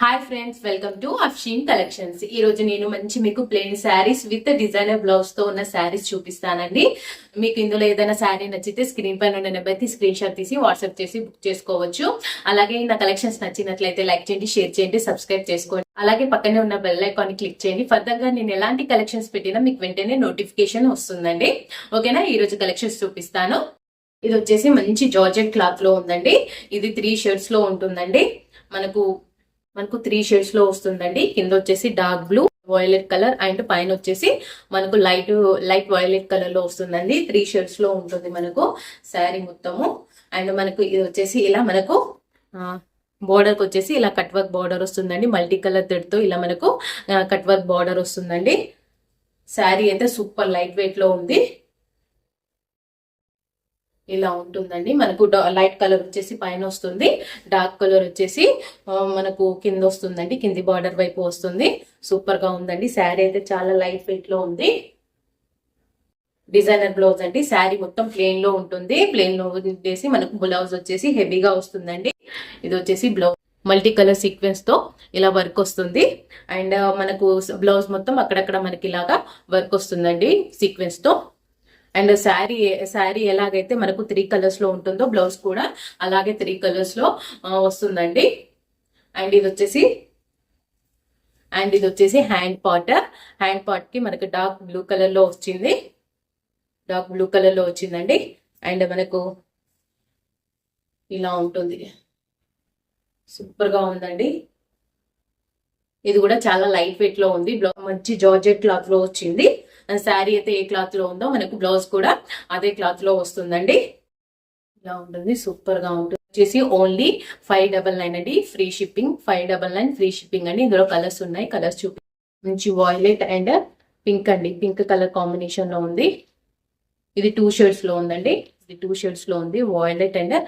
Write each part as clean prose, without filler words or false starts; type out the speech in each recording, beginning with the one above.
Hi friends, welcome to Afsheen collections. ఈ రోజు నేను మంచి మీకు plain sarees with designer blouse తో ఉన్న శారీస్ చూపిస్తానండి. మీకు ఇందులో ఏదైనా శారీ నచ్చితే స్క్రీన్ పైన ఉన్న నెంబర్ కి స్క్రీన్ షాట్ తీసి వాట్సాప్ చేసి బుక్ చేసుకోవచ్చు. అలాగే నా కలెక్షన్స్ నచ్చినట్లయితే లైక్ చేయండి, షేర్ చేయండి, సబ్స్క్రైబ్ చేసుకోండి. అలాగే పక్కనే ఉన్న బెల్ ఐకాన్ క్లిక్ చేయండి. ఫర్దర్ గా నేను ఎలాంటి కలెక్షన్స్ పెట్టినా మీకు వెంటనే నోటిఫికేషన్ వస్తుందండి. ఓకేనా? ఈ రోజు కలెక్షన్స్ చూపిస్తాను. ఇది వచ్చేసి మంచి జార్జెట్ క్లాత్ లో ఉందండి. ఇది 3 షేడ్స్ లో ఉంటుందండి. మనకు మనకు 3 షేడ్స్ లో వస్తుందండి. కింద వచ్చేసి dark blue, violet colour and పైన వచ్చేసి మనకు లైట్ వైలెట్ కలర్ లో వస్తుందండి. 3 షేడ్స్ లో ఉంటుంది మనకు శారీ మొత్తము. అండ్ మనకు ఇది వచ్చేసి ఇలా మనకు బోర్డర్ కి వచ్చేసి ఇలా కట్ వర్క్ బోర్డర్ వస్తుందండి. మల్టీ కలర్ థ్రెడ్ తో ఇలా మనకు కట్ వర్క్ బోర్డర్ వస్తుందండి. శారీ అయితే సూపర్ లైట్ వెయిట్ లో ఉంది. ఇలా ఉంటుందండి. మనకు లైట్ కలర్ వచ్చేసి పైన వస్తుంది, డార్క్ కలర్ వచ్చేసి మనకు కింద వస్తుందండి. కింది బార్డర్ వైపు వస్తుంది. సూపర్ గా ఉందండి. శారీ అయితే చాలా లైట్ వెయిట్ లో ఉంది. డిజైనర్ బ్లౌజ్ అండి. శారీ మొత్తం ప్లెయిన్ లో ఉంటుంది. ప్లెయిన్ లో వచ్చేసి మనకు బ్లౌజ్ వచ్చేసి హెవీగా వస్తుందండి. ఇది వచ్చేసి బ్లౌజ్ మల్టీ కలర్ సీక్వెన్స్ తో ఇలా వర్క్ వస్తుంది. అండ్ మనకు బ్లౌజ్ మొత్తం అక్కడక్కడ మనకి ఇలాగా వర్క్ వస్తుందండి సీక్వెన్స్ తో. అండ్ శారీ ఎలాగైతే మనకు 3 కలర్స్ లో ఉంటుందో బ్లౌజ్ కూడా అలాగే 3 కలర్స్ లో వస్తుందండి. అండ్ ఇది వచ్చేసి హ్యాండ్ పార్ట్ కి మనకు డార్క్ బ్లూ కలర్ లో వచ్చింది. డార్క్ బ్లూ కలర్ లో వచ్చిందండి. అండ్ మనకు ఇలా ఉంటుంది. సూపర్ గా ఉందండి. ఇది కూడా చాలా లైట్ వెయిట్ లో ఉంది. మంచి జార్జెట్ క్లాత్ లో వచ్చింది. శారీ అయితే ఏ క్లాత్ లో ఉందో మనకు బ్లౌజ్ కూడా అదే క్లాత్ లో వస్తుందండి. ఇలా ఉంటుంది. సూపర్ గా ఉంటుంది. వచ్చేసి ఓన్లీ 599 అండి. Free shipping. 599 ఫ్రీ షిప్పింగ్ అండి. ఇందులో కలర్స్ ఉన్నాయి. కలర్స్ చూపి మంచి వాయిలెట్ అండ్ పింక్ అండి. పింక్ కలర్ కాంబినేషన్ లో ఉంది. ఇది 2 షేడ్స్ లో ఉందండి. ఇది 2 షేడ్స్ లో ఉంది. వాయిలెట్ అండ్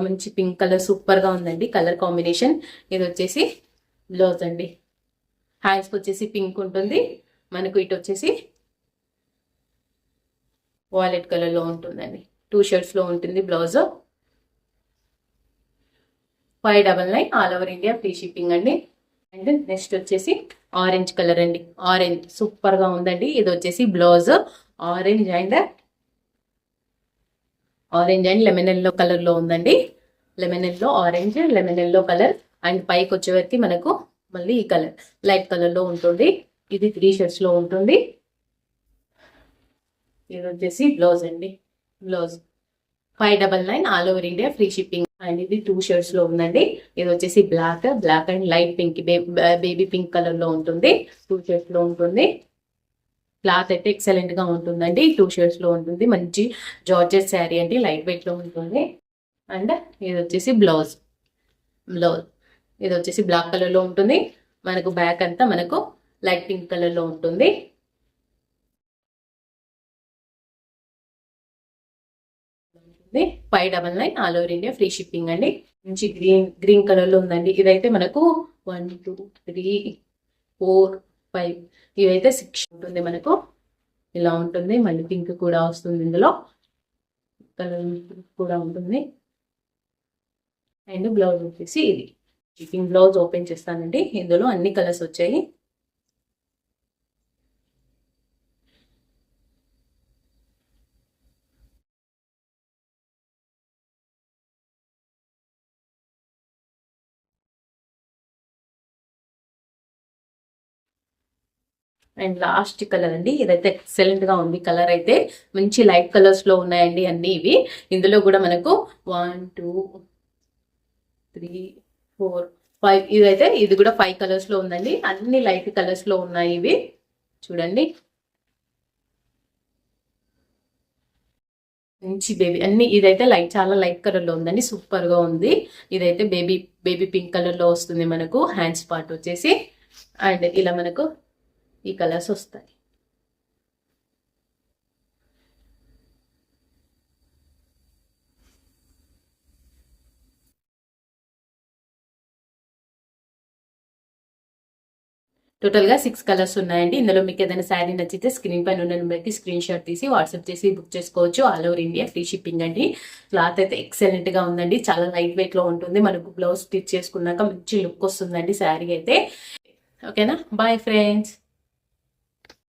మంచి పింక్ కలర్ సూపర్ గా ఉందండి కలర్ కాంబినేషన్. ఇది వచ్చేసి బ్లౌజ్ అండి. హ్యాండ్స్ కి వచ్చేసి పింక్ ఉంటుంది. మనకు ఇటు వచ్చేసి వాయిలెట్ కలర్ లో ఉంటుందండి. 2 షేడ్స్ లో ఉంటుంది blouse. 599 all over India free shipping అండి. అండ్ నెక్స్ట్ వచ్చేసి ఆరెంజ్ కలర్ అండి. ఆరెంజ్ సూపర్ గా ఉందండి. ఇది వచ్చేసి blouse orange and lemon yellow colour లో ఉందండి. Lemon yellow orange, lemon yellow colour. And పైకి వచ్చేవరకు మనకు మళ్ళీ ఈ కలర్ లైట్ కలర్ లో ఉంటుంది. ఇది 3 షేడ్స్ లో ఉంటుంది. ఇది వచ్చేసి బ్లౌజ్ అండి. Blouse 599 all over India free shipping. And ఇది 2 షేడ్స్ లో ఉందండి. ఇది వచ్చేసి black and light pink, baby pink colour లో ఉంటుంది. 2 షేడ్స్ లో ఉంటుంది. క్లాత్ అయితే ఎక్సలెంట్ గా ఉంటుందండి. 2 షేడ్స్ లో ఉంటుంది. మంచి జార్జెట్ శారీ అండి. లైట్ వెయిట్ లో ఉంటుంది. అండ్ ఇది వచ్చేసి బ్లౌజ్. ఇది వచ్చేసి బ్లాక్ కలర్ లో ఉంటుంది. మనకు బ్యాక్ అంతా మనకు లైట్ పింక్ కలర్ లో ఉంటుంది. 599 all over India free shipping అండి. మంచి గ్రీన్ కలర్ లో ఉందండి. ఇదైతే మనకు 1 2 3 4 5 ఇవైతే 6 ఉంటుంది. మనకు ఇలా ఉంటుంది. మళ్ళీ పింక్ కూడా వస్తుంది. ఇందులో కలర్ కూడా ఉంటుంది. అండ్ బ్లౌజ్ వచ్చేసి ఇది షిప్పింగ్ బ్లౌజ్ ఓపెన్ చేస్తానండి. ఇందులో అన్ని కలర్స్ వచ్చాయి. అండ్ లాస్ట్ కలర్ అండి. ఇదైతే ఎక్సలెంట్ గా ఉంది. కలర్ అయితే మంచి లైట్ కలర్స్ లో ఉన్నాయండి అన్ని ఇవి. ఇందులో కూడా మనకు 1 2 3 4 5 ఇదైతే ఇది కూడా 5 కలర్స్ లో ఉందండి. అన్ని లైట్ కలర్స్ లో ఉన్నాయి ఇవి. చూడండి మంచి బేబీ అన్ని. ఇదైతే చాలా లైట్ కలర్ లో ఉందండి. సూపర్ గా ఉంది. ఇదైతే బేబీ పింక్ కలర్ లో వస్తుంది. మనకు హ్యాండ్స్ పార్ట్ వచ్చేసి అండ్ ఇలా మనకు ఈ కలర్స్ వస్తాయి. టోటల్ గా 6 కలర్స్ ఉన్నాయండి. ఇందులో మీకు ఏదైనా శారీ నచ్చితే స్క్రీన్ పైన ఉన్న నెంబర్కి స్క్రీన్ షాట్ తీసి వాట్సాప్ చేసి బుక్ చేసుకోవచ్చు. All over India free shipping అండి. క్లాత్ అయితే ఎక్సలెంట్ గా ఉందండి. చాలా లైట్ వెయిట్ లో ఉంటుంది. మనకు బ్లౌజ్ స్టిచ్ చేసుకున్నాక మంచి లుక్ వస్తుందండి శారీ అయితే. ఓకేనా, బాయ్ ఫ్రెండ్స్.